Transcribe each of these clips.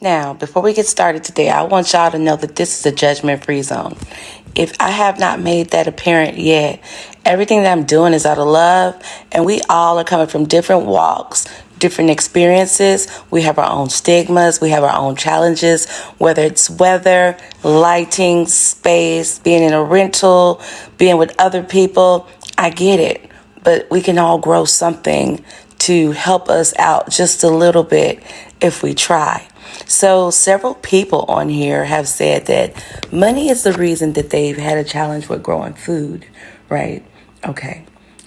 Now, before we get started today, I want y'all to know that this is a judgment-free zone. If I have not made that apparent yet, everything that I'm doing is out of love, and we all are coming from different walks, different experiences. We have our own stigmas, we have our own challenges, whether it's weather, lighting, space, being in a rental, being with other people. I get it, but we can all grow something to help us out just a little bit if we try. So several people on here have said that money is the reason that they've had a challenge with growing food, right? Okay.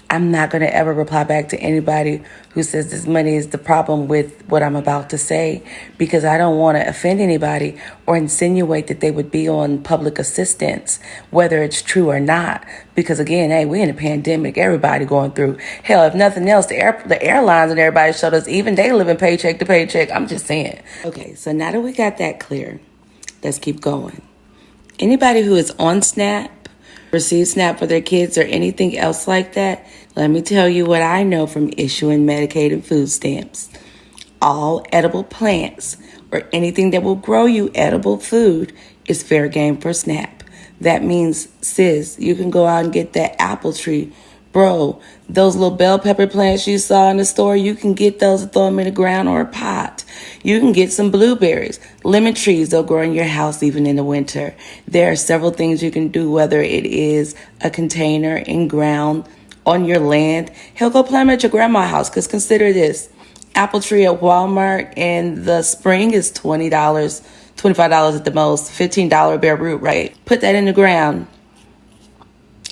I'm not going to ever reply back to anybody who says this money is the problem with what I'm about to say, because I don't want to offend anybody or insinuate that they would be on public assistance, whether it's true or not. Because again, hey, we're in a pandemic, everybody going through. Hell, if nothing else, the airlines and everybody showed us, even they living paycheck to paycheck. I'm just saying. Okay, so now that we got that clear, let's keep going. Anybody who is on SNAP, receive SNAP for their kids or anything else like that, let me tell you what I know from issuing Medicaid and food stamps. All edible plants or anything that will grow you edible food is fair game for SNAP. That means, sis, you can go out and get that apple tree. Bro, those little bell pepper plants you saw in the store, you can get those and throw them in the ground or a pot. You can get some blueberries, lemon trees, they'll grow in your house even in the winter. There are several things you can do, whether it is a container in ground, on your land. Hell, go plant them at your grandma's house, because consider this. Apple tree at Walmart in the spring is $20, $25 at the most, $15 bare root, right? Put that in the ground.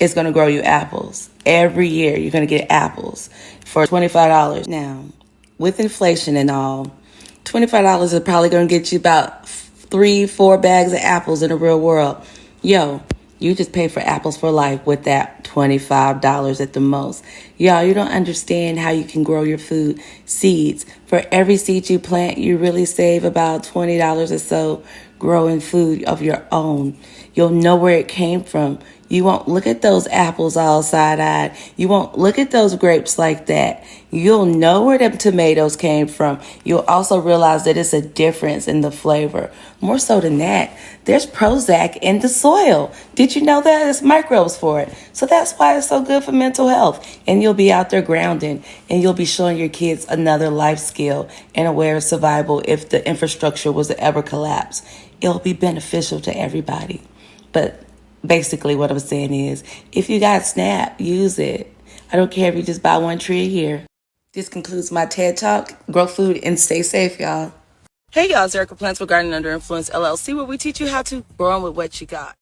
It's going to grow you apples. Every year you're going to get apples for $25. Now, with inflation and all, $25 is probably going to get you about 3-4 bags of apples in the real world. Yo, you just pay for apples for life with that $25 at the most. Y'all, you don't understand how you can grow your food. Seeds. For every seed you plant, you really save about $20 or so growing food of your own. You'll know where it came from. You won't look at those apples all side-eyed. You won't look at those grapes like that. You'll know where them tomatoes came from. You'll also realize that it's a difference in the flavor. More so than that, there's Prozac in the soil. Did you know that? There's microbes for it. So that's why it's so good for mental health. And you'll be out there grounding, and you'll be showing your kids another life skill and a way of survival if the infrastructure was to ever collapse. It'll be beneficial to everybody. But basically what I'm saying is, if you got SNAP, use it. I don't care if you just buy one tree a year. This concludes my TED Talk. Grow food and stay safe, y'all. Hey, y'all. It's Erica Plants with Gardening Under Influence, LLC, where we teach you how to grow on with what you got.